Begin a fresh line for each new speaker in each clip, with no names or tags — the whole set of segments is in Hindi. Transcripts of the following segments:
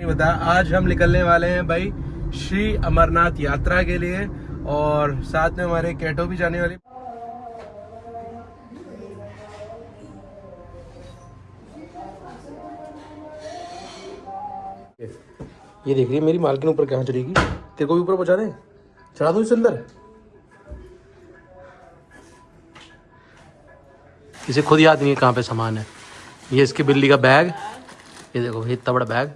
बता, आज हम निकलने वाले हैं भाई श्री अमरनाथ यात्रा के लिए और साथ में हमारे कैटो भी जाने वाली। ये देख रही है मेरी मालकिन ऊपर कहाँ चढ़ेगी, तेरे को भी ऊपर पहुंचा दे, चढ़ा दूं इसके अंदर। इसे खुद याद नहीं है कहाँ पे सामान है। ये इसकी बिल्ली का बैग, ये देखो इतना बड़ा बैग।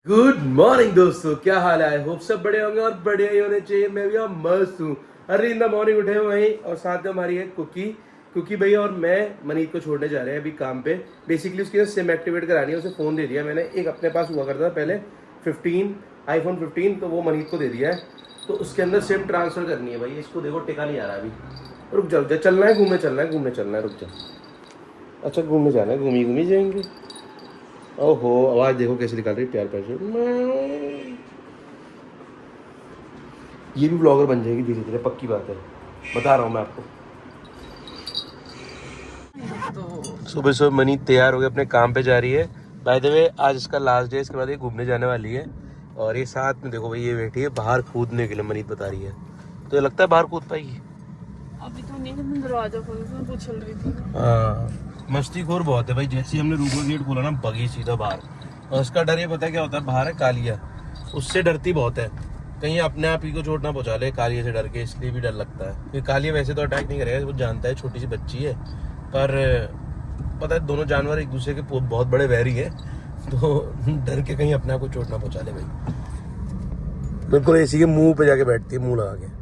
गुड मॉर्निंग दोस्तों, क्या हाल है? आई होप सब बड़े होंगे और बढ़िया ही होने चाहिए। मैं भी मस्त हूँ। अर्ली इन द मॉर्निंग उठे हुए वहीं और साथ में हमारी है कुकी भैया और मैं मनीत को छोड़ने जा रहे हैं अभी काम पे। बेसिकली उसकी सिम एक्टिवेट करानी है, उसे फ़ोन दे दिया मैंने। एक अपने पास हुआ करता था पहले iPhone 15, तो वो मनीत को दे दिया है। तो उसके अंदर सिम ट्रांसफ़र करनी है भाई। इसको देखो टिका नहीं आ रहा अभी। रुक जाओ, चलना है घूमने चलना है, रुक जाओ। अच्छा घूमने जाना है, घूमी जाएंगे। ओहो आवाज़ देखो कैसे निकाल रही है, प्यार प्यार से। ये भी ब्लॉगर बन जाएगी धीरे धीरे, पक्की बात है, बता रहा हूँ मैं आपको। सुबह सुबह मनी तैयार हो गया, अपने काम पे जा रही है। बाय द वे आज इसका लास्ट डे, इसके बाद ये घूमने जाने वाली है। और ये साथ में देखो भाई, ये बैठी है बाहर कूदने के लिए, मनीत बता रही है। तो ये लगता है बाहर कूद पाएगी
अभी तो नहीं, दरवाजा खोल के वो चल रही थी।
हाँ, मस्ती खोर बहुत है भाई। जैसे ही हमने रूम का गेट खोला ना, भगी सीधा बाहर। और उसका डर ये पता है क्या होता है, बाहर है कालिया, उससे डरती बहुत है, कहीं अपने आप ही को चोट ना पहुंचा ले कालिया से डर के, इसलिए भी डर लगता है। क्योंकि कालिया वैसे तो अटैक नहीं करेगा, वो जानता है छोटी सी बच्ची है, पर पता है दोनों जानवर एक दूसरे के बहुत बड़े वैरी हैं, तो डर के कहीं अपने आप को चोट ना पहुंचा ले भाई। बिल्कुल इसी के मुंह पे जाके बैठती है, मुंह लगा के।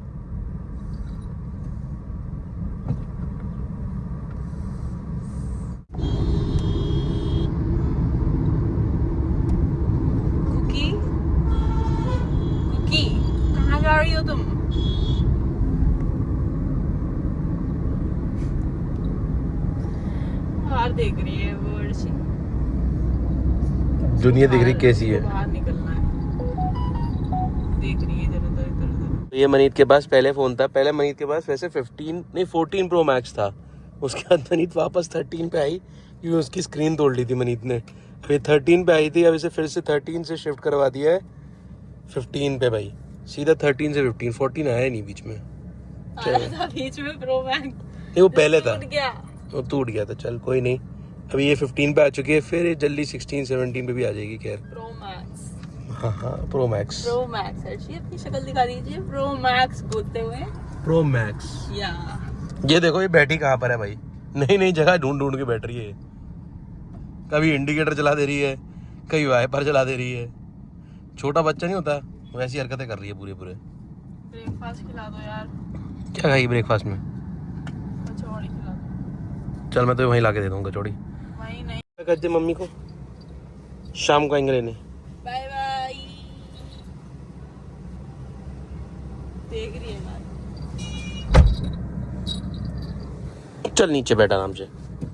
कहाँ जा रही हो तुम? बाहर देख रही है वर्ड सी,
दुनिया देख रही कैसी है।
बाहर निकलना है, देख रही है इधर उधर।
ये मनीत के पास पहले फ़ोन था, पहले मनीत के पास वैसे 14 प्रो मैक्स था। उसके बाद मनीत वापस 13 पे आई, क्योंकि उसकी स्क्रीन तोड़ ली थी मनीत ने। फिर 13 पे आई थी, अब इसे फिर से 13 से शिफ्ट करवा दिया है 15 पे भाई। सीधा 13 से 15, 14 आया नहीं बीच में।
आया था बीच में प्रो मैक्स,
नहीं वो पहले था,
टूट गया।
वो टूट गया था। चल कोई नहीं, अभी ये 15 पे आ चुकी है, फिर ये जल्दी 16 17 पे भी आ जाएगी। खैर
प्रो मैक्स,
हाँ प्रो मैक्स
अर्शी अपनी शक्ल दिखा दीजिए। प्रो मैक्स बोलते हुए
प्रो मैक्स।
या
ये देखो ये बैठी कहाँ पर है भाई, नई जगह ढूंढ के बैठ रही है। कभी इंडिकेटर चला दे रही है, कभी वाइपर चला दे रही है। छोटा बच्चा नहीं होता वैसी हरकतें कर रही है पूरे।
ब्रेकफास्ट खिला दो यार।
क्या खाएगी ब्रेकफास्ट में?
कचौड़ी खिला दो।
चल मैं तो वहीं ला के दे दूँगा कचौड़ी।
वहीं नहीं,
क्या कहते मम्मी को, शाम को आएंगे लेने।
Bye bye. देख रही है ना,
चल नीचे बैठ आराम से।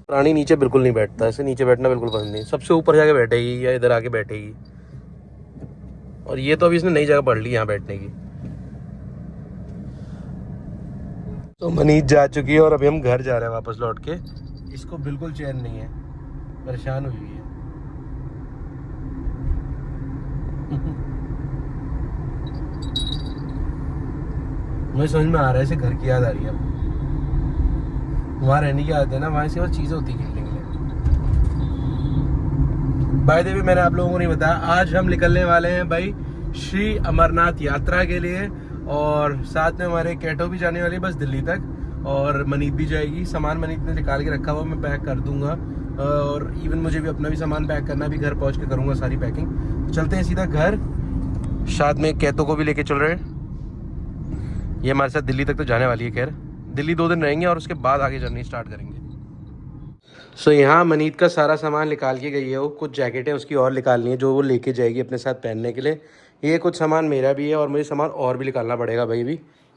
प्राणी नीचे बिल्कुल नहीं बैठता, ऐसे नीचे बैठना बिल्कुल पसंद नहीं। सबसे ऊपर जाके बैठेगी या इधर आके बैठेगी। और ये तो अभी इसने नई जगह पढ़ ली यहाँ बैठने की। तो मनीत जा चुकी है और अभी हम घर जा रहे हैं वापस लौट के। इसको बिल्कुल चैन नहीं है, परेशान हुई है। मुझे समझ में आ रहा है, इसे घर की याद आ रही है। अब वहाँ रहने की आदत है ना, वहाँ से और चीज़ें होती खेलने के लिए। बाय द वे मैंने आप लोगों को नहीं बताया, आज हम निकलने वाले हैं भाई श्री अमरनाथ यात्रा के लिए और साथ में हमारे कैटो भी जाने वाली है बस दिल्ली तक, और मनीत भी जाएगी। सामान मनीत ने निकाल के रखा हुआ, मैं पैक कर दूंगा। और इवन मुझे भी अपना भी सामान पैक करना, भी घर पहुंच के करूंगा सारी पैकिंग। चलते हैं सीधा घर, साथ में कैटो को भी लेके चल रहे हैं। ये हमारे साथ दिल्ली तक तो जाने वाली है। खैर दिल्ली 2 दिन रहेंगे और उसके बाद आगे जर्नी स्टार्ट करेंगे। सो यहाँ मनीत का सारा सामान निकाल के गई है वो। कुछ जैकेटें उसकी और निकालनी है जो वो लेके जाएगी अपने साथ पहनने के लिए। ये कुछ सामान मेरा भी है और मुझे सामान और भी निकालना पड़ेगा भाई भी,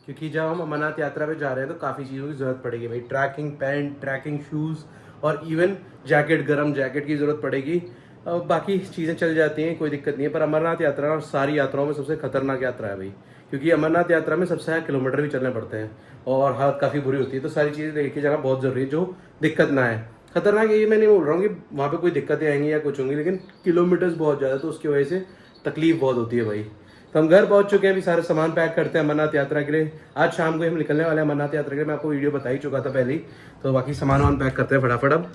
क्योंकि जब हम अमरनाथ यात्रा पे जा रहे हैं तो काफ़ी चीज़ों की ज़रूरत पड़ेगी भाई। ट्रैकिंग पैंट, ट्रैकिंग शूज़ और इवन जैकेट, गर्म जैकेट की ज़रूरत पड़ेगी। बाकी चीज़ें चल जाती हैं, कोई दिक्कत नहीं है। पर अमरनाथ यात्रा और सारी यात्राओं में सबसे खतरनाक यात्रा है भाई, क्योंकि अमरनाथ यात्रा में सबसे ज़्यादा किलोमीटर भी चलने पड़ते हैं और हालत काफ़ी बुरी होती है। तो सारी चीज़ें लेके जाना बहुत ज़रूरी है जो दिक्कत ना है। खतरनाक ये मैं नहीं बोल रहा हूँ कि वहाँ पे कोई दिक्कतें आएंगी या कुछ होंगी, लेकिन किलोमीटर्स बहुत ज़्यादा, तो उसकी वजह से तकलीफ बहुत होती है भाई। तो हम घर पहुँच चुके हैं, अभी सारा सामान पैक करते हैं अमरनाथ यात्रा के लिए। आज शाम को हम निकलने वाले हैं अमरनाथ यात्रा के लिए, मैं आपको वीडियो बता ही चुका था पहले ही। तो बाकी सामान वामान पैक करते हैं फटाफट अब।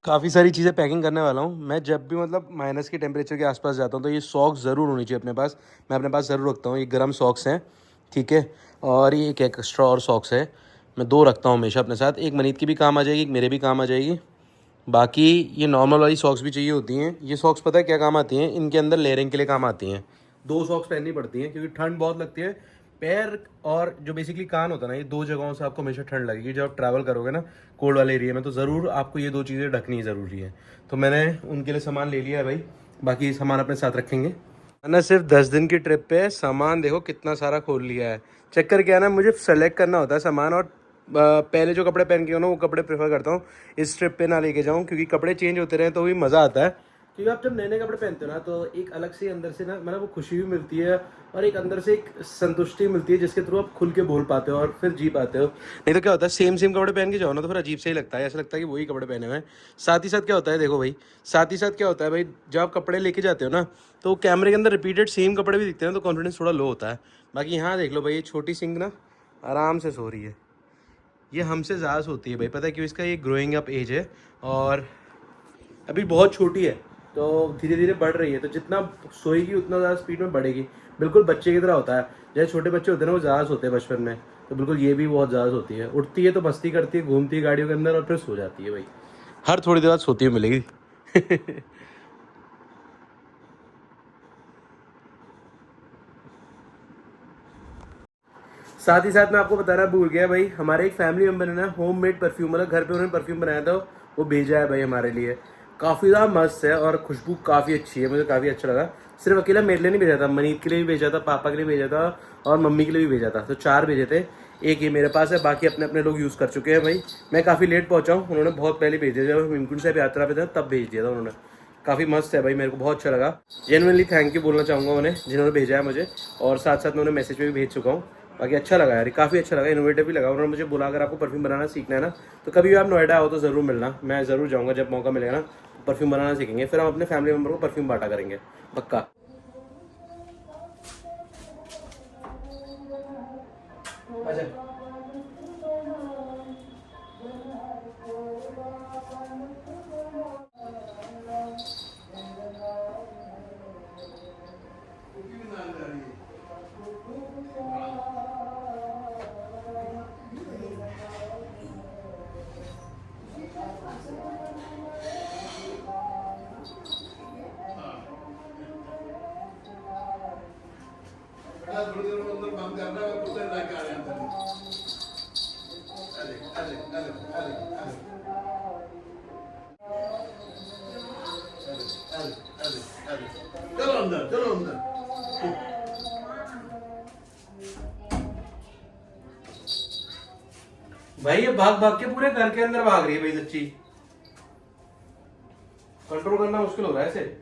काफ़ी सारी चीज़ें पैकिंग करने वाला हूँ मैं। जब भी मतलब माइनस के टेम्परेचर के आसपास जाता हूँ तो ये सॉक्स ज़रूर होनी चाहिए अपने पास। मैं अपने पास ज़रूर रखता हूँ। ये गर्म सॉक्स हैं, ठीक है, और ये एक एक्स्ट्रा और सॉक्स है, मैं 2 रखता हूँ हमेशा अपने साथ। एक मनीत की भी काम आ जाएगी, एक मेरे भी काम आ जाएगी। बाकी ये नॉर्मल वाली सॉक्स भी चाहिए होती हैं। ये सॉक्स पता है क्या काम आती हैं? इनके अंदर लेयरिंग के लिए काम आती हैं। 2 सॉक्स पहननी पड़ती हैं क्योंकि ठंड बहुत लगती है। पैर और जो बेसिकली कान होता है ना, ये 2 जगहों से आपको हमेशा ठंड लगेगी जब आप ट्रैवल करोगे ना कोल्ड वाले एरिया में, तो ज़रूर आपको ये 2 चीज़ें ढकनी ज़रूरी है। तो मैंने उनके लिए सामान ले लिया है भाई, बाकी सामान अपने साथ रखेंगे। मैंने सिर्फ 10 दिन की ट्रिप पे सामान देखो कितना सारा खोल लिया है। चक्कर क्या है ना, मुझे सेलेक्ट करना होता है सामान, और पहले जो कपड़े पहन के हो ना वो कपड़े प्रेफर करता हूँ इस ट्रिप पे ना लेके जाऊँ, क्योंकि कपड़े चेंज होते रहे तो भी मज़ा आता है। क्योंकि आप जब नए नए कपड़े पहनते हो ना तो एक अलग से अंदर से ना मतलब वो खुशी भी मिलती है, और एक अंदर से एक संतुष्टि मिलती है जिसके थ्रू आप खुल के बोल पाते हो और फिर जी पाते हो। नहीं तो क्या होता है, सेम सेम कपड़े पहन के जाओ ना तो फिर अजीब से ही लगता है, ऐसा लगता है कि वही कपड़े पहने हुए हैं। साथ ही साथ क्या होता है, देखो भाई, साथ ही साथ क्या होता है भाई, जब आप कपड़े लेके जाते हो ना तो कैमरे के अंदर रिपीटेड सेम कपड़े भी दिखते हैं तो कॉन्फिडेंस थोड़ा लो होता है। बाकी यहाँ देख लो भाई, ये छोटी सिंह ना आराम से सो रही है। ये हमसे ज़्यादा सोती है भाई, पता है क्यों? इसका ये ग्रोइंग अप एज है और अभी बहुत छोटी है, तो धीरे धीरे बढ़ रही है, तो जितना सोएगी उतना ज़्यादा स्पीड में बढ़ेगी। बिल्कुल बच्चे की तरह होता है, जैसे छोटे बच्चे होते हैं ना वो ज़्यादा सोते हैं बचपन में, तो बिल्कुल ये भी बहुत ज़्यादा सोती है। उठती है तो मस्ती करती है, घूमती है गाड़ियों के अंदर और फिर सो जाती है भाई। हर थोड़ी देर बाद सोती हुई मिलेगी। साथ ही साथ मैं आपको बताना भूल गया भाई, हमारे एक फैमिली मेम्बर ने ना होम मेड परफ्यूम, मतलब घर पे उन्होंने परफ्यूम बनाया था, वो भेजा है भाई हमारे लिए। काफ़ी ज़्यादा मस्त है और खुशबू काफ़ी अच्छी है, मुझे काफ़ी अच्छा लगा। सिर्फ अकेला मेरे लिए नहीं भेजा था, मनीत के लिए भी भेजा था, पापा के लिए भेजा था और मम्मी के लिए भी भेजा था, तो 4 भेजे थे। एक ये मेरे पास है, बाकी अपने अपने लोग यूज़ कर चुके हैं भाई। मैं काफ़ी लेट पहुँचा हूँ, उन्होंने बहुत पहले भेजे, जब हम हेमकुंड साहिब यात्रा पे थे तब भेज दिया था उन्होंने। काफ़ी मस्त है भाई, मेरे को बहुत अच्छा लगा। जेनुअनली थैंक यू बोलना चाहूँगा उन्हें जिन्होंने भेजा है मुझे, और साथ साथ मैं उन्हें मैसेज में भी भेज चुका हूँ। बाकी अच्छा लगा यार, काफ़ी अच्छा लगा, इनोवेटिव भी लगा। उन्होंने मुझे बोला अगर आपको परफ्यूम बनाना सीखना है ना तो कभी भी आप नोएडा आओ तो ज़रूर मिलना, मैं ज़रूर जाऊँगा जब मौका मिलेगा ना। परफ्यूम बनाना सीखेंगे, फिर हम अपने फैमिली मेम्बर को परफ्यूम बांटा करेंगे, पक्का। अच्छा, थोड़ी देर में अंदर बंद करना है, कुछ देर लाके आ रहे हैं अंदर। अरे अरे अरे अरे अरे अरे अरे अरे, चलो अंदर, चलो अंदर। भाई ये भाग भाग के पूरे घर के अंदर भाग रही है भाई सच्ची, कंट्रोल करना मुश्किल हो रहा है ऐसे।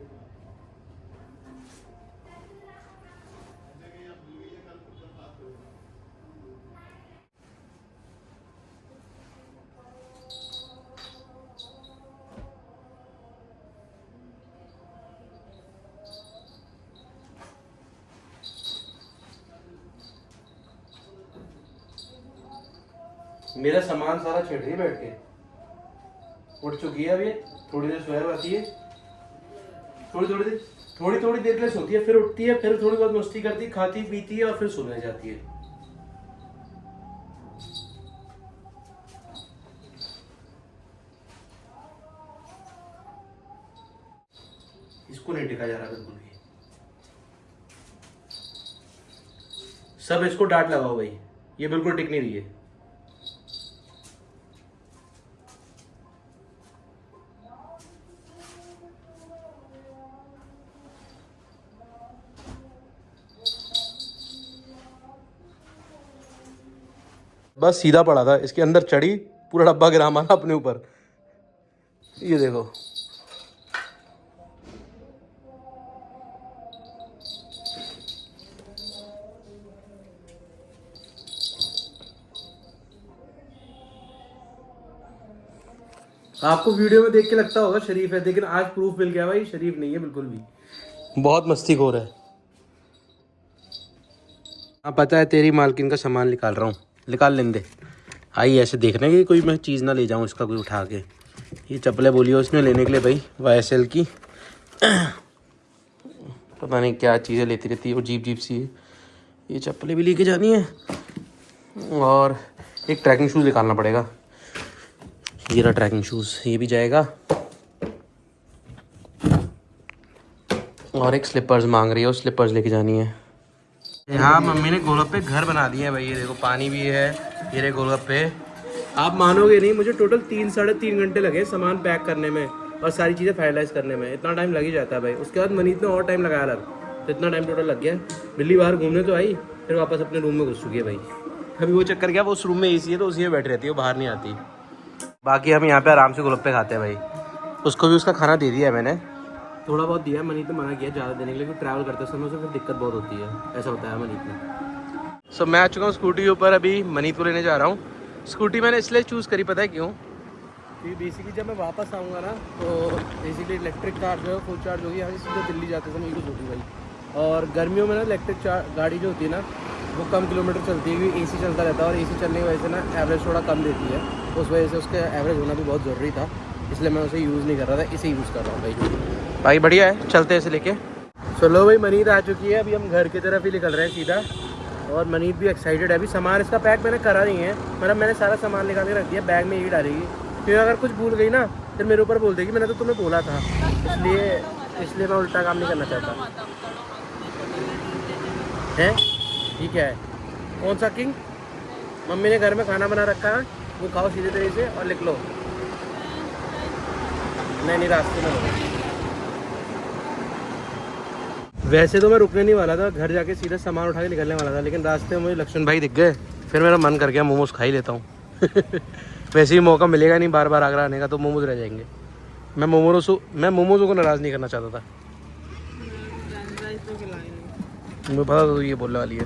मेरा सामान सारा छेड़ रही है बैठ के। उठ चुकी है अभी, थोड़ी देर सोया रहती है, थोड़ी थोड़ी देर के लिए सोती है, फिर उठती है, फिर थोड़ी बहुत मस्ती करती है, खाती पीती है और फिर सोने जाती है। इसको नहीं टिका जा रहा बिल्कुल भी। सब इसको डांट लगाओ भाई, ये बिल्कुल टिक नहीं रही है। बस सीधा पड़ा था, इसके अंदर चढ़ी, पूरा डब्बा गिरा मारा अपने ऊपर। ये देखो, आपको वीडियो में देख के लगता होगा शरीफ है, लेकिन आज प्रूफ मिल गया भाई, शरीफ नहीं है बिल्कुल भी। बहुत मस्तीखोर है। हाँ पता है, तेरी मालकिन का सामान निकाल रहा हूँ, निकाल लेने दे। आई ऐसे देखने की कोई मैं चीज़ ना ले जाऊँ इसका कोई उठा के। ये चप्पलें बोली है उसने लेने के लिए भाई, YSL की। पता नहीं क्या चीज़ें लेती रहती है वो, जीप सी है। ये चप्पलें भी लेके जानी है, और एक ट्रैकिंग शूज़ निकालना पड़ेगा। ये रहा ट्रैकिंग शूज़, ये भी जाएगा। और एक स्लीपर्स मांग रही है, वो स्लीपर्स लेके जानी है। यहाँ मम्मी ने गोलगप्पे घर बना दिए हैं भाई, ये देखो पानी भी है, ये रहे गोलगप्पे। आप मानोगे नहीं, मुझे टोटल 3-3.5 घंटे लगे सामान पैक करने में और सारी चीज़ें फाइनलाइज करने में। इतना टाइम लग ही जाता है भाई। उसके बाद मनीत ने और टाइम लगाया अलग, तो इतना टाइम टोटल लग गया। बिल्ली बाहर घूमने तो आई, फिर वापस अपने रूम में घुस चुकी है भाई। अभी वो चक्कर क्या, वो उस रूम में AC है तो उसी में बैठी रहती है, वो बाहर नहीं आती। बाकी हम यहाँ पे आराम से गोलगप्पे खाते हैं भाई। उसको भी उसका खाना दे दिया है मैंने, थोड़ा बहुत दिया है। मनीत ने मना किया ज़्यादा देने के लिए, क्योंकि ट्रैवल करते समय उसे फिर दिक्कत बहुत होती है, ऐसा बताया मनीत ने। सो मैं आ चुका हूँ स्कूटी के ऊपर, अभी मनीत को लेने जा रहा हूँ। स्कूटी मैंने इसलिए चूज़ करी, पता है क्यों? क्योंकि बेसिकली जब मैं वापस आऊँगा ना, तो बेसिकली इलेक्ट्रिक कार जो है फुल चार्ज होगी, यहाँ से सीधे दिल्ली जाते समय यूज़ होगी भाई। और गर्मियों में ना इलेक्ट्रिक गाड़ी जो होती है ना, वो कम किलोमीटर चलती है, क्योंकि AC चलता रहता है, और AC चलने की वजह से ना एवरेज थोड़ा कम देती है। उस वजह से उसके एवरेज होना भी बहुत ज़रूरी था, इसलिए मैं उसे यूज़ नहीं कर रहा था, इसे यूज़ कर रहा हूँ भाई। भाई बढ़िया है, चलते हैं इसे लेके। चलो भाई, मनीत आ चुकी है, अभी हम घर की तरफ ही निकल रहे हैं सीधा। और मनीत भी एक्साइटेड है। अभी सामान इसका पैक मैंने करा नहीं है, मतलब मैंने सारा सामान निकाल के रख दिया, बैग में यही डालेगी, क्योंकि अगर कुछ भूल गई ना फिर मेरे ऊपर बोल देगी मैंने तो तुम्हें बोला था। इसलिए मैं उल्टा काम नहीं करना चाहता है। ठीक है, कौन सा किंग? मम्मी ने घर में खाना बना रखा है, वो खाओ सीधे तरीके से और लिख लो। नहीं रास्ते में। वैसे तो मैं रुकने नहीं वाला था, घर जाके सीधा सामान उठा के निकलने वाला था, लेकिन रास्ते में मुझे लक्ष्मण भाई दिख गए, फिर मेरा मन कर गया मोमोज खा ही लेता हूँ। वैसे ही मौका मिलेगा नहीं बार बार आगरा आने का, तो मोमोज रह जाएंगे। मैं मोमोज़ों को नाराज़ नहीं करना चाहता था, मुझे पता था तो ये बोलने वाली है।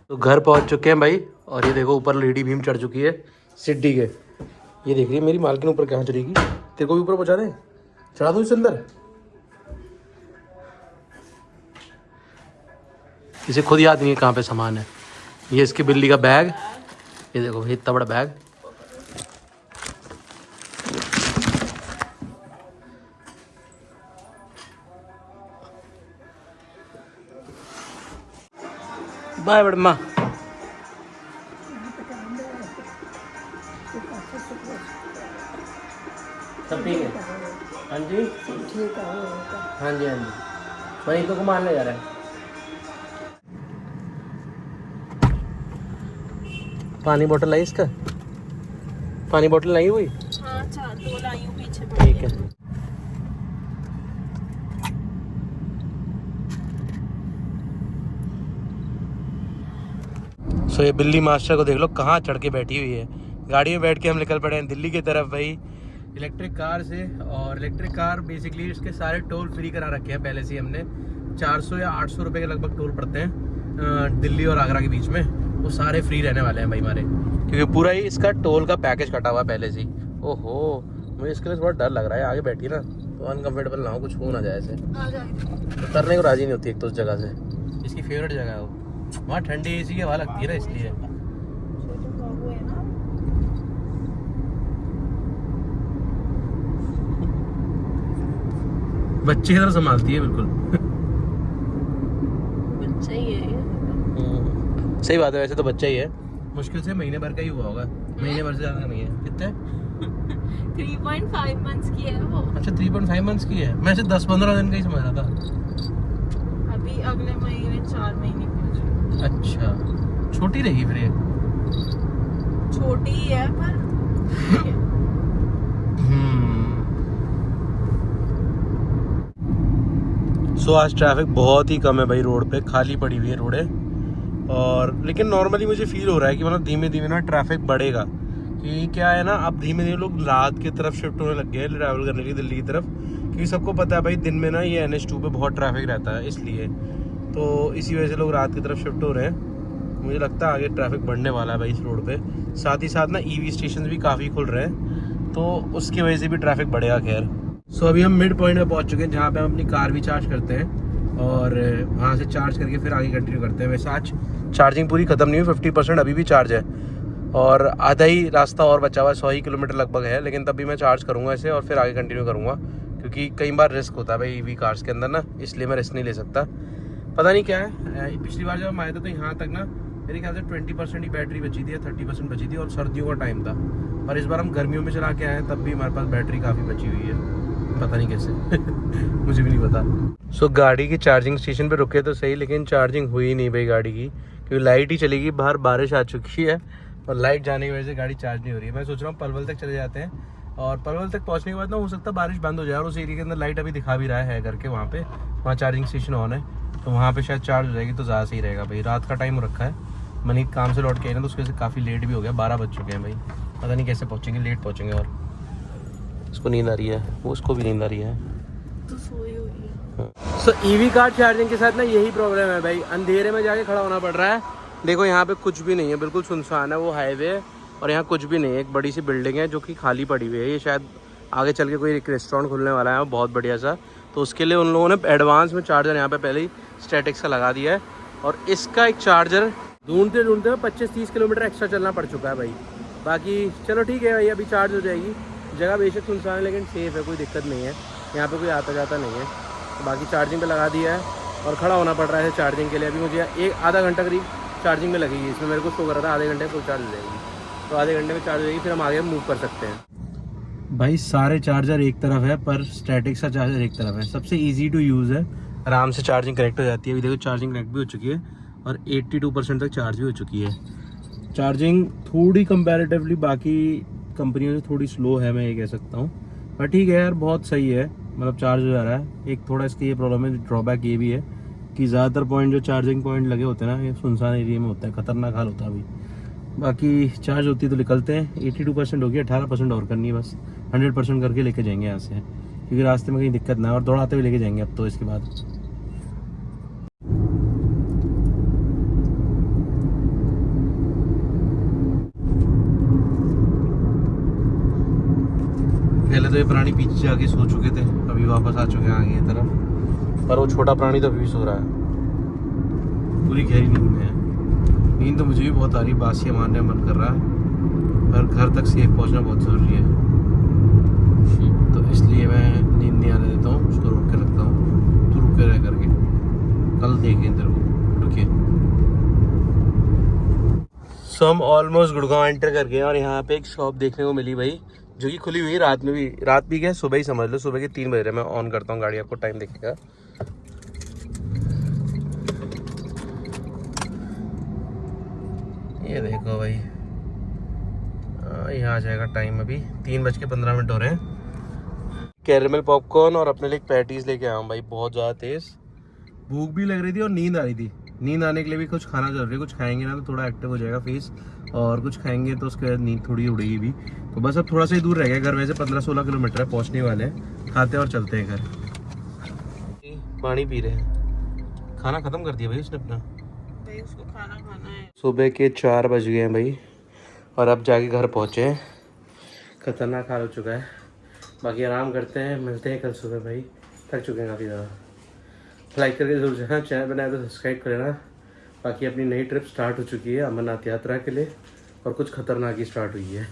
तो घर पहुँच चुके हैं भाई, और ये देखो ऊपर लेडी भीम चढ़ चुकी है सिड्डी के। ये देख रही है मेरी मालकिन ऊपर कहाँ चढ़ेगी, तेरे को भी ऊपर पहुँचा दें, चढ़ा दूँ इससे अंदर। इसे खुद याद नहीं है कहाँ पे सामान है। ये इसकी बिल्ली का बैग, ये देखो ये इतना बड़ा बैग। बाय बड़म्मा। सब ठीक है? हाँ जी हाँ जी हाँ जी, वही तो घुमाने ले जा रहा है। पानी बोतल लाई इसका, पानी बोतल लाई हुई?
हाँ, 2 लाई हूँ पीछे।
ठीक है। सो ये बिल्ली मास्टर को देख लो कहाँ चढ़ के बैठी हुई है। गाड़ी में बैठ के हम निकल पड़े हैं दिल्ली की तरफ भाई, इलेक्ट्रिक कार से। और इलेक्ट्रिक कार बेसिकली इसके सारे टोल फ्री करा रखे हैं पहले से ही हमने। 400 या 800 रुपये के लगभग टोल पड़ते हैं दिल्ली और आगरा के बीच में, वो सारे फ्री रहने वाले हैं भाई हमारे, क्योंकि पूरा ही इसका टोल का पैकेज कटा हुआ पहले से ही। ओहो, मुझे इसके लिए बहुत डर लग रहा है, आगे बैठी ना तो अनकम्फर्टेबल ना हो, कुछ हो ना जाए ऐसे। उतरने को राजी नहीं होती एक तो उस जगह से, इसकी फेवरेट जगह है वो, वहाँ ठंडी AC की हवा लगती है ना इसलिए। बच्चे की तरह संभालती है बिल्कुल।
बच्चा ही है।
सही बात है, वैसे तो बच्चा ही है, मुश्किल से महीने भर का ही हुआ होगा, महीने भर से ज़्यादा नहीं है। कितने?
3.5 मंथ्स की है वो।
अच्छा 3.5 मंथ्स की है, मैं इसे 10-15 दिन का ही समझ रहा था।
अभी अगले महीने 4 महीने की हो जाएगी।
अच्छा, छोटी रहेगी फिर ये।
छोटी ही है पर
सो आज ट्रैफिक बहुत ही कम है भाई, रोड पे खाली पड़ी हुई है रोडें। और लेकिन नॉर्मली मुझे फील हो रहा है कि मतलब धीमे धीमे ना ट्रैफिक बढ़ेगा, क्योंकि क्या है ना, अब धीमे धीमे लोग रात की तरफ शिफ्ट होने लग गए हैं ट्रैवल करने के लिए दिल्ली की तरफ, क्योंकि सबको पता है भाई दिन में ना ये NH2 पे बहुत ट्रैफिक रहता है, इसलिए तो इसी वजह से लोग रात की तरफ शिफ्ट हो रहे हैं। मुझे लगता है आगे ट्रैफिक बढ़ने वाला है भाई इस रोड पे। साथ ही साथ ना EV स्टेशन भी काफ़ी खुल रहे हैं, तो उसकी वजह से भी ट्रैफिक बढ़ेगा। खैर सो अभी हम मिड पॉइंट में पहुंच चुके हैं जहाँ पे हम अपनी कार भी चार्ज करते हैं और वहाँ से चार्ज करके फिर आगे कंटिन्यू करते हैं। वैसे आज चार्जिंग पूरी ख़त्म नहीं हुई, 50% अभी भी चार्ज है और आधा ही रास्ता और बचा हुआ है, 100 ही किलोमीटर लगभग है। लेकिन तब भी मैं चार्ज करूँगा इसे और फिर आगे कंटिन्यू करूँगा, क्योंकि कई बार रिस्क होता है भाई ईवी कार्स के अंदर ना, इसलिए मैं रिस्क नहीं ले सकता। पता नहीं क्या है, पिछली बार जब हम आए थे तो यहाँ तक ना मेरे ख्याल से 20% ही बैटरी बची थी या 30% बची थी और सर्दियों का टाइम था। और इस बार हम गर्मियों में चला के आए हैं तब भी हमारे पास बैटरी काफ़ी बची हुई है, पता नहीं कैसे मुझे भी नहीं पता। सो गाड़ी की चार्जिंग स्टेशन पे रुके तो सही, लेकिन चार्जिंग हुई नहीं भाई गाड़ी की, क्योंकि लाइट ही चलेगी। बाहर बारिश आ चुकी है और लाइट जाने की वजह से गाड़ी चार्ज नहीं हो रही है। मैं सोच रहा हूँ पलवल तक चले जाते हैं और पलवल तक पहुँचने के बाद ना हो सकता है बारिश बंद हो जाए और उस एरिया के अंदर लाइट अभी दिखा भी रहा है करके, वहाँ चार्जिंग स्टेशन ऑन है तो वहाँ पे शायद चार्ज हो जाएगी तो ज़्यादा सही रहेगा भाई। रात का टाइम रखा है, मनीत काम से लौट के आए ना तो उसकी वजह से काफ़ी लेट भी हो गया, 12 बज चुके हैं भाई। पता नहीं कैसे पहुँचेंगे, लेट पहुँचेंगे। और उसको नींद आ रही है, वो उसको भी नींद आ रही है
तो सोई हुई है।
सो ईवी कार चार्जिंग के साथ ना यही प्रॉब्लम है भाई, अंधेरे में जाके खड़ा होना पड़ रहा है। देखो यहाँ पे कुछ भी नहीं है, बिल्कुल सुनसान है, वो हाईवे है और यहाँ कुछ भी नहीं है। एक बड़ी सी बिल्डिंग है जो कि खाली पड़ी हुई है, ये शायद आगे चल के कोई एक रेस्टोरेंट खुलने वाला है बहुत बढ़िया सा, तो उसके लिए उन लोगों ने एडवांस में चार्जर यहाँ पे पहले ही स्टैटिक्स का लगा दिया है। और इसका एक चार्जर ढूंढते ढूंढते 25-30 किलोमीटर एक्स्ट्रा चलना पड़ चुका है भाई। बाकी चलो ठीक है भाई, अभी चार्ज हो जाएगी। जगह बेशक सुनसान है लेकिन सेफ़ है, कोई दिक्कत नहीं है, यहाँ पे कोई आता जाता नहीं है। तो बाकी चार्जिंग पे लगा दिया है और खड़ा होना पड़ रहा है चार्जिंग के लिए। अभी मुझे आधा घंटा करीब चार्जिंग में लगेगी, इसमें मेरे को शो कर रहा था आधे घंटे में फुल चार्ज हो जाएगी, तो आधे घंटे में चार्ज हो जाएगी, फिर हम आगे मूव कर सकते हैं। भाई सारे चार्जर एक तरफ है पर स्टैटिक्स का चार्जर एक तरफ है, सबसे ईजी टू यूज़ है, आराम से चार्जिंग कनेक्ट हो जाती है। अभी देखो चार्जिंग कनेक्ट भी हो चुकी है और 82% तक चार्ज भी हो चुकी है। चार्जिंग थोड़ी कंपैरेटिवली बाकी कंपनियों से थोड़ी स्लो है, मैं ये कह सकता हूँ, पर ठीक है यार, बहुत सही है, मतलब चार्ज हो जा रहा है। एक थोड़ा इसकी ये प्रॉब्लम है, ड्रॉबैक ये भी है कि ज़्यादातर पॉइंट जो चार्जिंग पॉइंट लगे होते हैं ना ये सुनसान एरिया में होता है, खतरनाक हाल होता है अभी। बाकी चार्ज होती है तो निकलते हैं। 82% हो गया, 18% और करनी है बस, 100% करके लेके जाएंगे यहाँ से, क्योंकि रास्ते में कहीं दिक्कत ना है और दौड़ाते हुए लेके जाएंगे अब तो इसके बाद। पहले तो ये प्राणी पीछे जाके सो चुके थे, अभी वापस आ चुके हैं आगे की तरफ, पर वो छोटा प्राणी तो अभी भी सो रहा है, पूरी गहरी नींद में है। नींद तो मुझे भी बहुत आ रही, बासियाँ मारने मन कर रहा है, पर घर तक सेफ पहुंचना बहुत ज़रूरी है, तो इसलिए मैं नींद नहीं आने देता हूँ, उसको रोक के रखता हूँ। तो रुके रह करके कल देखें तेरे को, रुकिए। सो हम ऑलमोस्ट गुड़गांव एंटर कर गए और यहाँ पे एक शॉप देखने को मिली भाई, जो कि खुली हुई है रात में भी, रात भी क्या सुबह ही समझ लो, सुबह के 3 बज रहे। मैं ऑन करता हूँ गाड़ी, आपको टाइम दिखेगा। ये देखो भाई, यहाँ आ जाएगा टाइम, अभी 3:15 हो रहे हैं। कैरेमल पॉपकॉर्न और अपने लिए पैटीज लेके आया हूँ भाई, बहुत ज़्यादा तेज़ भूख भी लग रही थी और नींद आ रही थी। नींद आने के लिए भी कुछ खाना जरूरी है, कुछ खाएंगे ना तो थोड़ा एक्टिव हो जाएगा फेस, और कुछ खाएंगे तो उसके बाद नींद थोड़ी उड़ेगी भी। तो बस अब थोड़ा सा ही दूर रह गया घर, वैसे 15-16 किलोमीटर है, पहुँचने वाले हैं, खाते हैं और चलते हैं घर। पानी पी रहे हैं, खाना ख़त्म कर दिया भाई उसने अपना,
भाई उसको खाना खाना है।
सुबह के 4 बज गए हैं भाई और अब जाके घर पहुँचे हैं। खतरनाक हाल हो चुका है, बाकी आराम करते हैं, मिलते हैं कल सुबह भाई, थक चुके हैं काफ़ी ज़्यादा। लाइक करके जरूर जाना, चैनल बनाया तो सब्सक्राइब कर लेना। बाकी अपनी नई ट्रिप स्टार्ट हो चुकी है अमरनाथ यात्रा के लिए, और कुछ खतरनाक ही स्टार्ट हुई है।